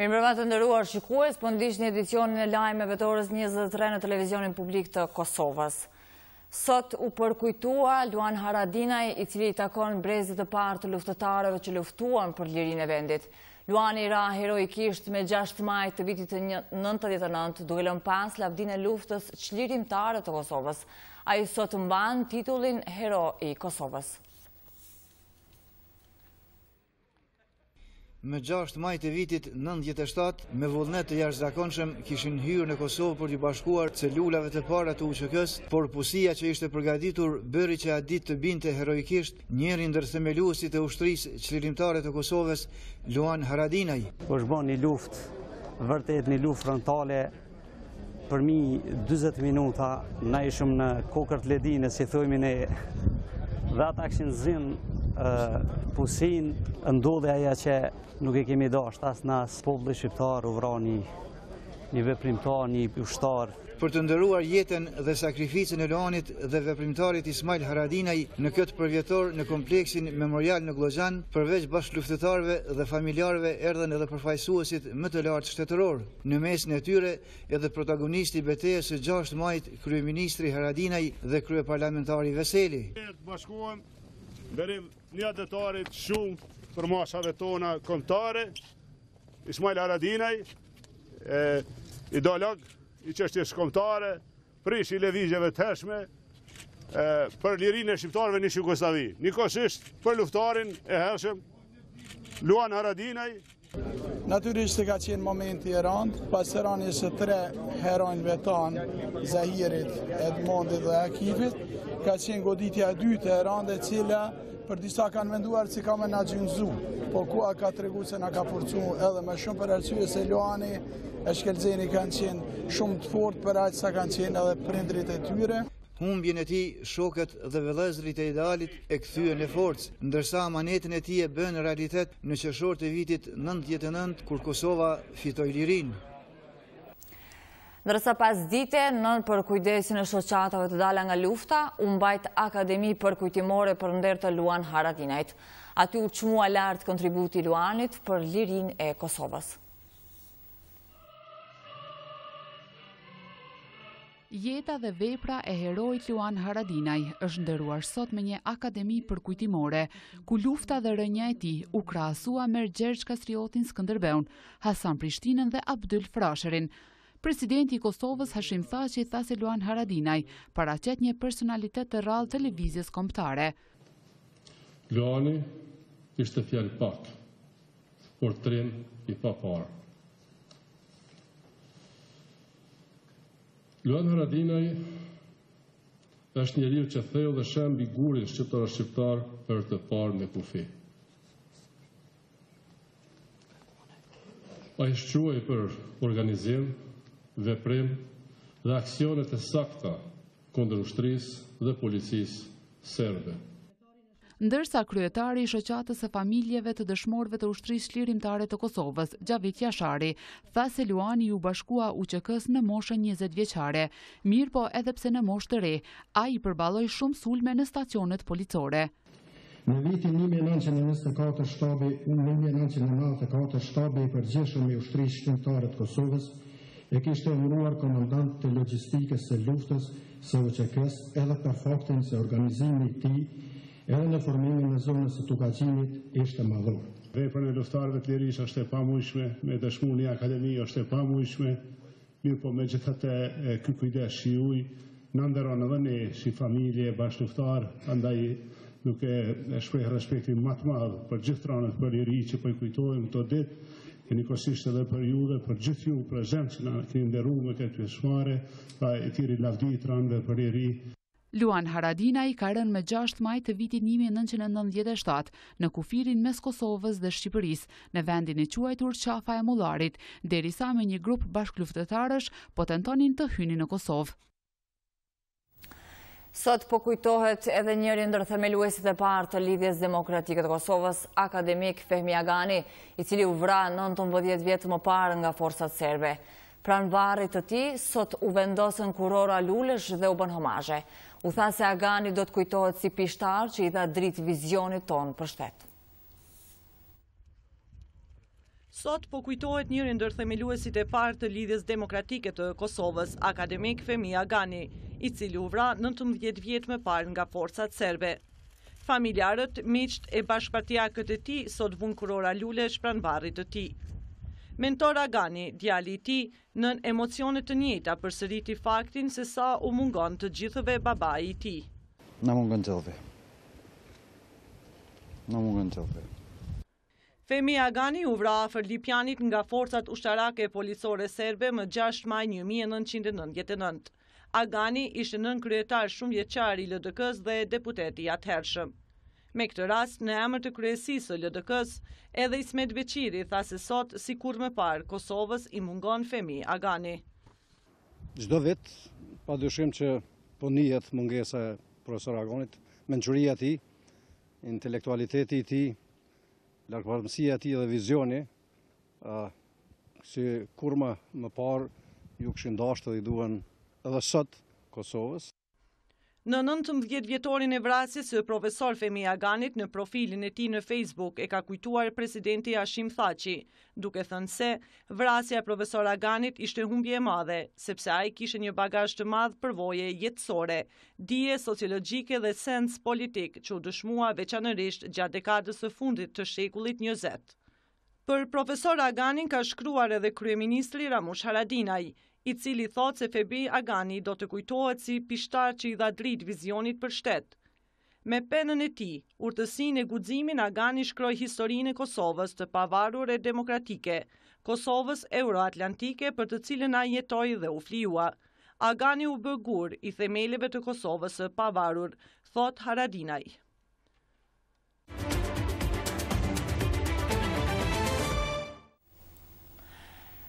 Mirëmbrëma të nderuar shikues, po ndiqni edicionin e lajmeve të orës 23 në Televizionin Publik të Kosovës. Sot u përkujtua Luan Haradinaj, i cili i takon brezit të parë të luftëtarëve që luftuan për lirinë e vendit. Luani ra heroikisht me 6 maj të vitit të 99, duke lënë pas lavdinë e luftës çlirimtare të Kosovës. Ai sot mban titullin Hero i Kosovës. Me 6 maj të vitit 97, me vullnet të jashtëzakonshëm kishin hyrë në Kosovë për t'i bashkuar celulave të para të UÇK-s, por pusia që ishte përgatitur bëri që atë ditë të binte heroikisht njëri ndër themeluesit e ushtrisë çlirimtare të Kosovës, Luan Haradinaj. Është bën një luftë, vërtet një luftë frontale. Për mi 40 minuta na ishim në kokër të ledine, si thojmë ne, dhe ata kishin zënë pusin, ndodhe aja që nuk e kemi dashur as na populli shqiptar, u vra një veprimtar, një ushtar. Për të ndëruar jetën dhe sakrificën e Luanit dhe veprimtarit Ismail Haradinaj në këtë përvjetor në kompleksin memorial në Glozan, përveç bashkëluftëtarëve dhe familjarëve erdhën edhe përfaqësuesit më të lartë shtetëror. Në mesin e tyre edhe protagonisti i betejës së 6 majit, kryeministri Haradinaj dhe kryeparlamentari Veseli. Bashkuan dërim një detarit shumë për mashave tona kombëtare, Ismail Haradinaj, ideolog i çështjes kombëtare, prish i lëvizjeve të hershme për lirinë e shqiptarëve në Jugosllavi. Njëkohësisht për luftarin e hershëm Luan Haradinaj. Natyrisht ka qenë momenti i rëndë, pas rënies së 3 heronjve tanë, Zahirit, Edmondit dhe Akifit, ka qenë goditja e dytë e rëndë, e cila për disa kanë menduar që ka me na gjynëzu, po kua ka tregu se na ka forcu edhe me shumë për arsye se Luani e Shkelzeni kanë qenë shumë të fortë për aq sa kanë qenë edhe prindrit e tyre. Humbjen e tij, shokët dhe vëllezërit e idealit e kthyen në forcë, ndërsa amanetin e tij e bën realitet në qershor të vitit 99, kur Kosova fitoi lirinë. Ndërsa pas dite, nën për kujdesin e shoqatave të dala nga lufta, u mbajt akademi përkujtimore për nder të Luan Haradinajt. Aty u çmua lart kontributi i Luanit për lirinë e Kosovës. Jeta dhe vepra e heroit Luan Haradinaj është nderuar sot me një akademi përkujtimore, ku lufta dhe rënja e tij u krahasua me Gjergj Kastriotin Skënderbeun, Hasan Prishtinën dhe Abdyl Frasherin. Presidenti i Kosovës Hashim Thaçi tha se Luan Haradinaj paraqet një personalitet të rrallë televizjes kombëtare. Luani ishte fjalë pak, por trim i papar. Luan Haradinaj është njeriu që theu dhe shemb i gurin shqiptar për të parë me kufi. Ai shquaj për organizim, veprim dhe aksionet e sakta kundër ushtrisë dhe policisë serbe. Ndërsa kryetari i shoqatës së familjeve të dëshmorëve të ushtrisë çlirimtare të Kosovës, Xhavit Jashari, tha se Luani u bashkua UÇK-s në moshën 20 vjeçare, mirë po edhe pse në moshë të re, ai përballoi shumë sulme në stacionet policore. Në vitin 1994 shtabi i përgjithshëm i ushtrisë shqiptare të Kosovës e kishte emëruar komandant të logjistikës së luftës së UÇK-s edhe për faktin se organizimi i tij edhe në formimin e zonës së Tukaqinit ishte madhor. Veprën e luftarëve të lirisë është e pamujshme, me dëshmu një akademi është e pamujshme, mirë po megjithatë ky kujdes shiuj na nderon edhe ne si familje bashkëluftar, andaj nuk e shpreh respektin më të madh për gjithë tronët për liri që po i kujtojmë këto ditë, e njëkohësisht edhe për ju dhe për gjithë ju prezent që na keni nderuar me këtë pjesëmarrje, pra e tiri lavdi tronëve për liri. Luan Haradinaj ka rënë me 6 maj të vitit 1997 në kufirin mes Kosovës dhe Shqipërisë, në vendin e quajtur Qafa e Mullarit, derisa me një grup bashkëluftëtarësh po tentonin të hynin në Kosovë. Sot po kujtohet edhe njëri ndër themeluesit e parë të Lidhjes Demokratike të Kosovës, akademik Fehmi Agani, i cili u vra 19 vjet më parë nga forcat serbe. Pranë varrit të tij, sot u vendosën kurora lulesh dhe u bën homazhe. U tha se Agani do të kujtohet si pishtar që i dha dritë vizionit ton për shtet. Sot po kujtohet njëri ndër themeluesit e parë të lidhjes demokratike të Kosovës, akademik Femi Agani, i cili u vra 19 vjet më parë nga forcat serbe. Familjarët, miqt e bashkëpartiakët e tij sot vun kurora lulesh pranë varrit të tij. Mentor Agani, djali i tij, nën emocione të njëjta përsëriti faktin se sa u mungon të gjithëve babai i tij. Na mungon gjithëve. Na mungon gjithëve. Femi Agani u vra afër Lipjanit nga forcat ushtarake policore serbe më 6 maj 1999. Agani ishte nën kryetar shumë vjeçar i LDK-s dhe deputet i atëhershëm. Me këtë rast, në emër të kryesisë së LDK-s, edhe Ismet Beqiri tha se sot, si kur më parë, Kosovës i mungon Femi Agani. Çdo vit, padyshim që po nihet mungesa e profesor Aganit, mençuria e tij, intelektualiteti i tij, largëparëmësia e tij dhe vizioni, si kur më parë ju kishin dashur dhe i duan edhe sot Kosovës. Në 19 vjetorin e vrasjes së profesor Femi Aganit në profilin e tij në Facebook e ka kujtuar presidenti Hashim Thaçi, duke thënë se vrasja e profesor Aganit ishte humbje e madhe, sepse ai kishte një bagazh të madh përvoje jetësore, dije sociologjike dhe sens politik që u dëshmua veçanërisht gjatë dekadës së fundit të shekullit 20. Për profesor Aganin ka shkruar edhe kryeministri Ramush Haradinaj, i cili thot se Femi Agani do të kujtohet si pishtar që i dha dritë vizionit për shtet. Me penën e tij, urtësinë e guximin, Agani shkroi historinë e Kosovës të pavarur e demokratike, Kosovës euroatlantike për të cilën ai jetoi dhe u flijua. Agani u bë gur i themeleve të Kosovës së pavarur, thot Haradinaj.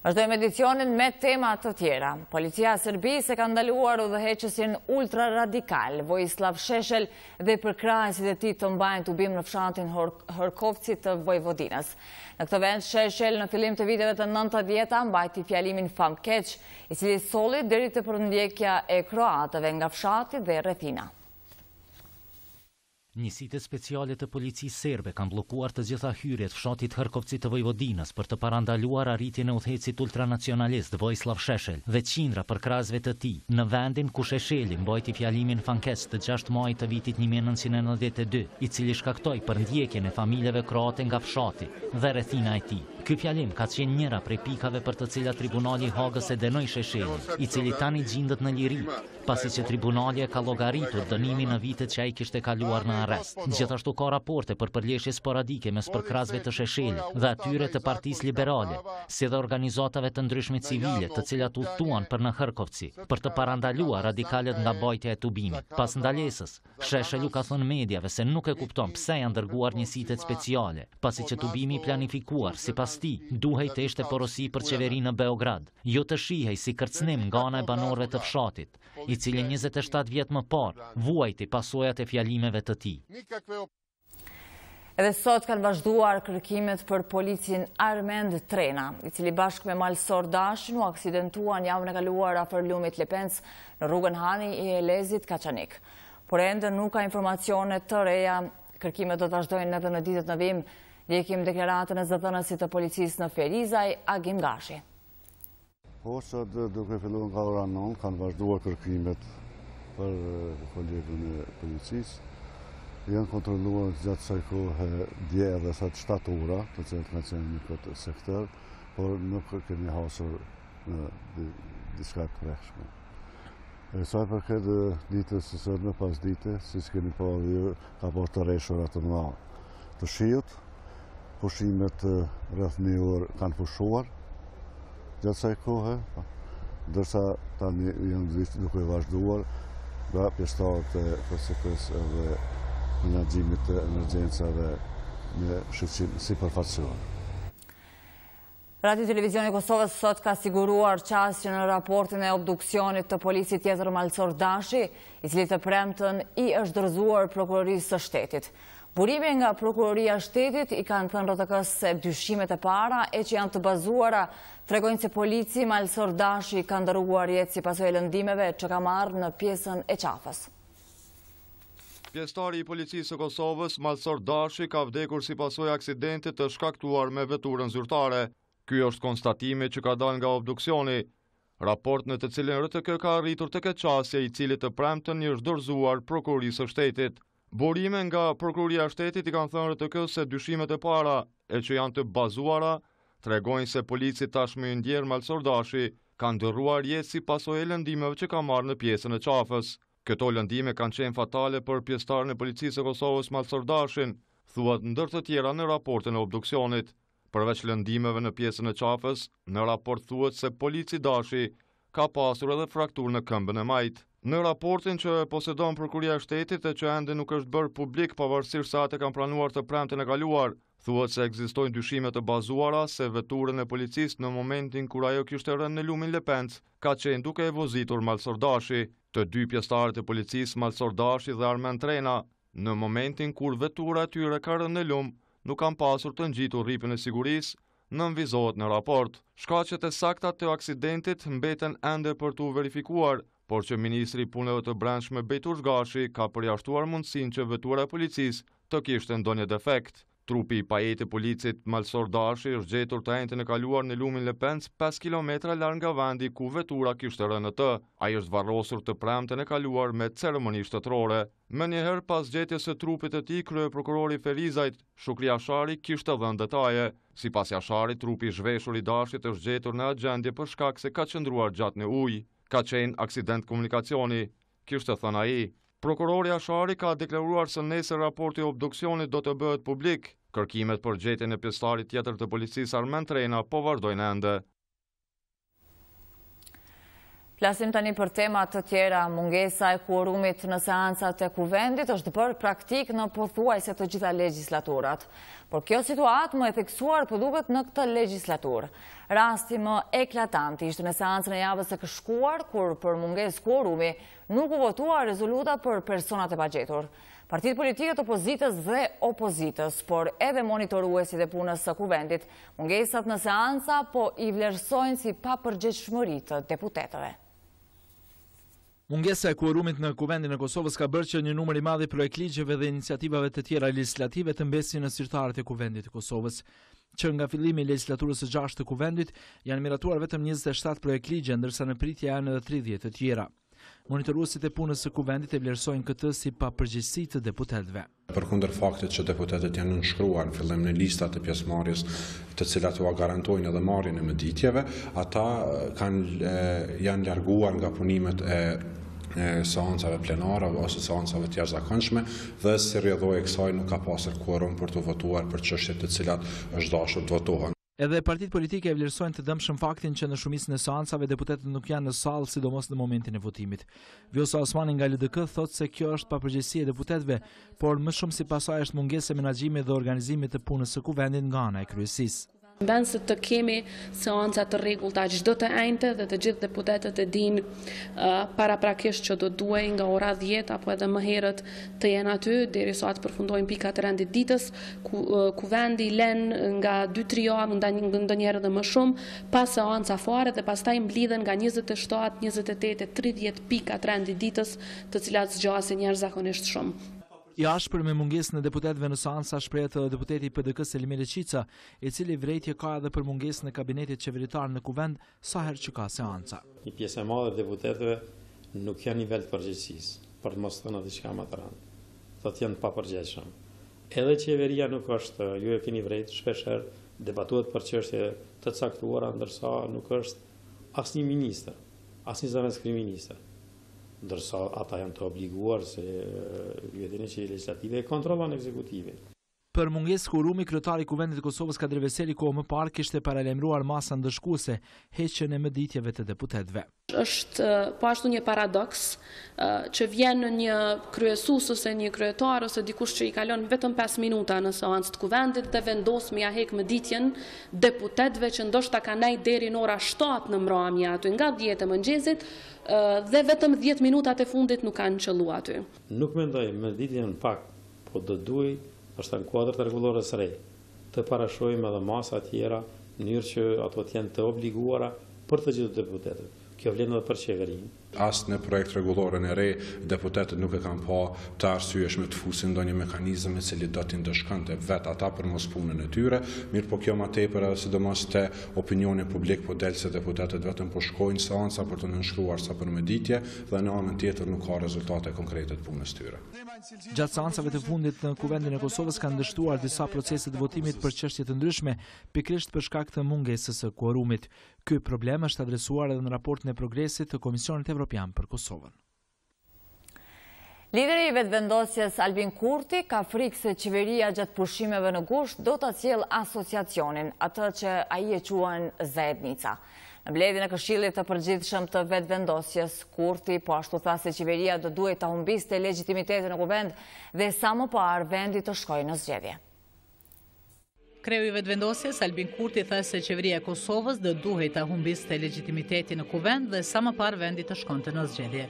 Vazhdojmë edicionin me tema të tjera. Policia e Serbisë ka ndaluar udhëheqësin ultraradikal Vojislav Šešelj dhe përkrahësit e tij të mbajnë tubim në fshatin Hrkovci të Vojvodinës. Në këtë vend, Šešelj në fillim të viteve të 90-ta mbajti fjalimin famkeq, i cili solli deri te përndjekja e kroatëve nga fshati dhe rrethina. Njësitë speciale të policisë serbe kanë bllokuar të gjitha hyrjet fshatit Hrkovci të Vojvodinës për të parandaluar arritjen e udhëheqësit ultranacionalist Vojislav Šešelj dhe qindra përkrahësve të tij në vendin ku Šešelji mbajti fjalimin famkeq të 6 majit të vitit 1992, i cili shkaktoi përndjekjen e familjeve kroate nga fshati dhe rrethina e tij. Ky fjalim ka qenë njëra prej pikave për të cilat Tribunali i Hagës e dënoi Šešeljin, i cili tani gjendet në liri, pasi që tribunali e ka llogaritur dënimin në vitet që ai kishte kaluar në arrest. Gjithashtu ka raporte për përleshje sporadike mes përkrahësve të Šešeljit dhe atyre të Partisë Liberale, si dhe organizatave të ndryshme civile, të cilat udhëtuan për në Hrkovci për të parandaluar radikalet nga mbajtja e tubimit. Pas ndalesës, Šešelju ka thënë mediave se nuk e kupton pse janë dërguar njësitë speciale, pasi që tubimi i planifikuar sipas tij duhej të ishte porosi për qeverinë në Beograd, jo të shihej si kërcënim nga ana e banorëve të fshatit, i cili 27 vjet më parë vuajti pasojat e fjalimeve të tij. Edhe sot kanë vazhduar kërkimet për policin Armend Trena, i cili bashkë me malsor dashin u aksidentuan javën e kaluar afër lumit Lepenc në rrugën Hani i Elezit Kaçanik. Por ende nuk ka informacione të reja. Kërkimet do të vazhdojnë edhe në ditët në vim. Ndjekim deklaratën e zëdhënësit të policisë në Ferizaj, Agim Gashi. Po, sot duke filluar nga ora 9, kanë vazhduar kërkimet për kolegun e policisë. Janë kontrolluar gjatë kësaj kohe dje edhe sot 7 ora, të cilët kanë qenë në këtë sektor, por nuk kemi hasur në diçka të prekshme. Sa përket ditës së sotme pas dite, siç keni parë, ka pasur të rreshura të mëdha të shiut. Pushimet rreth një orë kanë pushuar gjatë kësaj kohe, ndërsa tani janë duke vazhduar nga pjesëtarët e PSK-s dhe menaxhimit të emergjencave në shqiptim sipërfaqësor. Radio Televizion e Kosovës sot ka siguruar qasje në raportin e obduksionit të polici tjetër malsor Dashi, i cili të premtën i është dorëzuar prokurorisë së shtetit. Burime nga prokuroria shtetit i kanë thënë RTK-s se dyshimet e para e që janë të bazuara tregojnë se polici malsor Dashi ka ndërruar jetë si pasojë e lëndimeve që ka marrë në pjesën e qafës. Pjesëtari i policisë së Kosovës, Malsor Dashi, ka vdekur si pasojë aksidentit të shkaktuar me veturën zyrtare. Ky është konstatimi që ka dalë nga obduksioni, raport në të cilin RTK ka arritur të keqasje i cili të premten i është dorëzuar prokurorisë së shtetit. Burime nga prokuroria e shtetit i kanë thënë RTK se dyshimet e para, e që janë të bazuara, tregojnë se polici tashmë i ndjer Malsor Dashi ka ndërruar jetë si pasojë e lëndimeve që ka marrë në pjesën e qafës. Këto lëndime kanë qenë fatale për pjesëtarin e policisë së Kosovës Malsor Dashin, thuhet ndër të tjera në raportin e obduksionit. Përveç lëndimeve në pjesën e qafës, në raport thuhet se polici Dashi ka pasur edhe frakturë në këmbën e majt. Në raportin që posedon prokuroria e shtetit e që ende nuk është bërë publik pavarësisht se atë kanë planuar të premten e kaluar, thuhet se ekzistojnë dyshime të bazuara se veturën e policisë në momentin kur ajo kishte rënë në lumin Lepenc, ka qenë duke e vozitur Malsor Dashi. Të dy pjesëtarët e policisë, Malsor Dashi dhe Armen Trena, në momentin kur vetura e tyre ka rënë në lum, nuk kanë pasur të ngjitur rripën e sigurisë, nënvizohet në raport. Shkaqet e sakta të aksidentit mbeten ende për të verifikuar, por që Ministri i Punëve të Brendshme Bejtur Zgashi ka përjashtuar mundësinë që vetura e policisë të kishte ndonjë defekt. Trupi i pajetit policit Malsor Dashi është gjetur të enjten e kaluar në lumin Lepenc 5 kilometra larg nga vendi ku vetura kishte rënë në të. Ai është varrosur të premten e kaluar me ceremoni shtetërore. Më njëherë pas gjetjes së trupit të tij, kryeprokurori Ferizajt, Shukri Ashari, kishte dhënë detaje. Sipas Asharit, trupi i zhveshur i Dashit është gjetur në agjendje për shkak se ka qëndruar gjatë në ujë. Ka qenë aksident komunikacioni, kishte thënë ai. Prokurori Ashari ka deklaruar se nesër raporti i obduksionit do të bëhet publik. Kërkimet për gjetjen e pjesëtarit tjetër të policisë Armen Trena po vazhdojnë ende. Flasim tani për tema të tjera. Mungesa e kuorumit në seancat e kuvendit është bërë praktik në pothuajse të gjitha legjislaturat. Por kjo situatë më e theksuar përduket në këtë legjislaturë. Rasti më eklatant ishte në seancën e javës së shkuar, kur për mungesë kuorumi nuk u votua rezoluta për personat e pagjetur. Partitë politike të opozitës dhe opozitës, por edhe monitoruesit e punës së kuvendit, mungesat në seanca po i vlerësojnë si papërgjegjshmëri të deputetëve. Mungesa e kuorumit në kuvendin e Kosovës ka bërë që një numër i madh i projektligjeve dhe iniciativave të tjera legjislative të mbesin në zyrtarët e kuvendit të Kosovës. Që nga fillimi i legjislaturës së 6 të kuvendit janë miratuar vetëm 27 projektligje, ndërsa në pritje janë edhe 30 të tjera. Monitoruesit e punës së kuvendit e vlerësojnë këtë si papërgjegjësi të deputetëve. Përkundër faktit që deputetët janë nënshkruar në fillim në listat e pjesëmarrjes, të cilat u garantojnë edhe marrjen e mëditjeve, ata janë larguar nga punimet e seancave plenare ose seancave të jashtëzakonshme dhe si rrjedhoi e kësaj nuk ka pasur quorum për të votuar për çështjet të cilat është dashur të votohen. Edhe partitë politike e vlerësojnë të dëmshëm faktin që në shumicën e seancave deputetët nuk janë në sallë, sidomos në momentin e votimit. Vjosa Osmani nga LDK thotë se kjo është papërgjegjësi e deputetëve, por më shumë si pasojë është mungesë e menaxhimit dhe organizimit të punës së kuvendit nga ana e kryesisë. Vend se të kemi seanca të rregullta çdo të enjte dhe të gjithë deputetët e dinë paraprakisht që do duaj nga ora 10 apo edhe më herët të jenë aty derisa të përfundojnë pikat e rendit ditës, kuvendi lën nga 2-3 javë ndonjëherë edhe më shumë pas seanca fare dhe pastaj mblidhen nga 27, 28, 30 pika të rendit ditës, të cilat zgjasin jashtëzakonisht shumë. I ashpër me mungesën e deputetëve në seanca shprehet edhe deputeti i PDK-s Selim Leqica, i cili vrejtje ka edhe për mungesën e kabinetit qeveritar në kuvend sa herë që ka seanca. Një pjesë e madhe e deputetëve nuk janë nivel të përgjegjësisë, për të mos thënë diçka më të rëndë. Thotë janë të papërgjegjshëm. Edhe qeveria nuk është, ju e keni vrejtë shpeshherë, debatuhet për çështje të caktuara, ndërsa nuk është asnjë ministër, asnjë zëvendës kryeministër. Ndërsa ata janë të obliguar se ju e dini që legjislative e kontrollon ekzekutivin. Për mungesë kuorumi, kryetari i Kuvendit të Kosovës Kadri Veseli kohë më parë kishte paralajmëruar masën ndëshkuese, heqjen e mëditjeve të deputetëve. Është po ashtu një paradoks që vjen një kryesues ose një kryetar ose dikush që i kalon vetëm 5 minuta në seancë të kuvendit dhe vendos me ja hek mëditjen deputetëve që ndoshta kanë nejt deri në ora 7 në mbrëmje aty nga 10 e mëngjesit dhe vetëm 10 minutat e fundit nuk kanë qelluar aty. Nuk mendoj mëditjen pak, po do duaj është në kuadër të rregullores re, të parashojmë edhe masa tjera, në mënyrë që ato të jenë të obliguara për të gjithë deputetët. Kjo vlen edhe për qeverinë. As në projekt rregullorën e re, deputetët nuk e kanë pa të arsyeshme të fusin ndonjë mekanizëm i cili do t'i ndëshkante vetë ata për mos punën e tyre, mirë po kjo më tepër edhe sidomos te opinioni publik po del se deputetët vetëm po shkojnë seanca për të nënshkruar sa për mëditje dhe në anën tjetër nuk ka rezultate konkrete të punës tyre. Gjatë seancave të fundit në Kuvendin e Kosovës kanë dështuar disa procese të votimit për çështje të ndryshme, pikërisht për shkak të mungesës së kuorumit. Ky problem është adresuar edhe në raportin e progresit të Komisionit Evropian për Kosovën. Lideri i vetëvendosjes Albin Kurti ka frikë se qeveria gjatë pushimeve në gusht do ta sjellë asociacionin, atë që ai e quan Zajednica. Në mbledhjen e Këshillit të Përgjithshëm të vetëvendosjes, Kurti po ashtu tha se qeveria do duhet ta humbiste legitimitetin në kuvend dhe sa më parë vendi të shkojë në zgjedhje. Kreu i vetëvendosjes Albin Kurti tha se qeveria e Kosovës do duhet ta humbiste legitimitetin në kuvend dhe sa më parë vendi të shkonte në zgjedhje.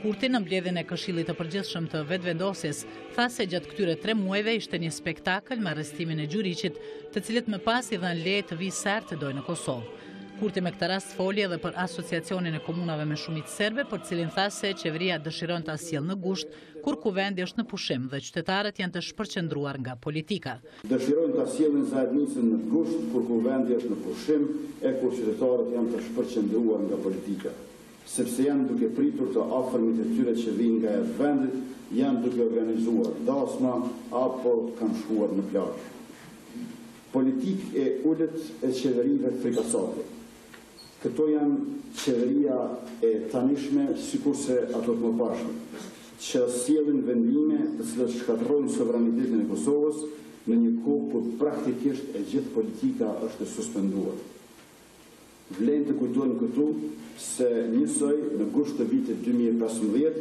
Kurti në mbledhjen e Këshillit të Përgjithshëm të vetëvendosjes tha se gjatë këtyre 3 muajve ishte një spektakël me arrestimin e gjyriqit, të cilët më pas i dhanë leje të vijë sart të dojë në Kosovë. Kurti me këtë rast foli edhe për asociacionin e komunave me shumicë serbe, për cilin tha se qeveria dëshiron ta sjellë në gusht kur kuvendi është në pushim dhe qytetarët janë të shpërqendruar nga politika. Dëshirojnë ta sjellin Zajednicën në gusht kur kuvendi është në pushim e kur qytetarët janë të shpërqendruar nga politika, sepse janë duke pritur të afërmit e tyre që vinë nga jashtë vendit, janë duke organizuar dasma apo kanë shkuar në plazh. Politikë e ulët e qeverive frikasake. Këto janë qeveria e tanishme, sikurse ato të mëparshme, që sjellin vendime të cilat shkatërrojnë sovranitetin e Kosovës në një kohë kur praktikisht e gjithë politika është e suspenduar. Vlen të kujtojmë këtu se njësoj në gusht të vitit 2015,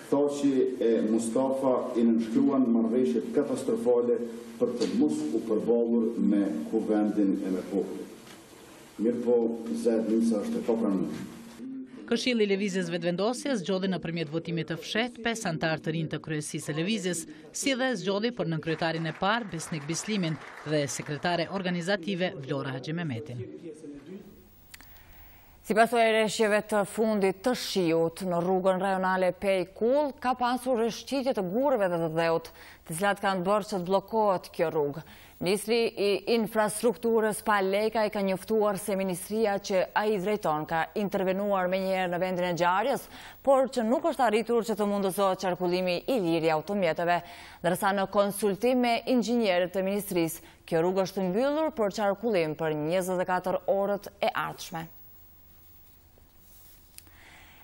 Thaçi e Mustafa i nënshkruan marrëveshje katastrofale për të mos u përballur me kuvendin e me popullin. Mirë po, Zajednica është e papranueshme. Këshilli i Lëvizjes Vetëvendosjes zgjodhi nëpërmjet votimit të fshehtë 5 anëtar të rinj të kryesisë së lëvizjes, si dhe zgjodhi për nënkryetarin e parë Besnik Bislimin dhe sekretare organizative Vlora Haxhimehmetin. Si pasojë e rreshjeve të fundit të shiut në rrugën rajonale Pej-Kull, ka pasur rreshqitje të gurëve dhe të dheut, të cilat kanë bërë që të bllokohet kjo rrugë. Ministri i infrastrukturës Pa Leka i ka njoftuar se ministria që ai drejton ka intervenuar menjëherë në vendin e ngjarjes, por që nuk është arritur që të mundësohet qarkullimi i lirë i automjeteve, ndërsa në konsultim me inxhinierët e ministrisë, kjo rrugë është mbyllur për qarkullim për 24 orët e ardhshme.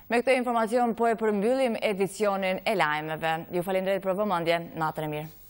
Me këtë informacion po e përmbyllim edicionin e lajmeve. Ju falenderoj për vëmendjen, natën e mirë.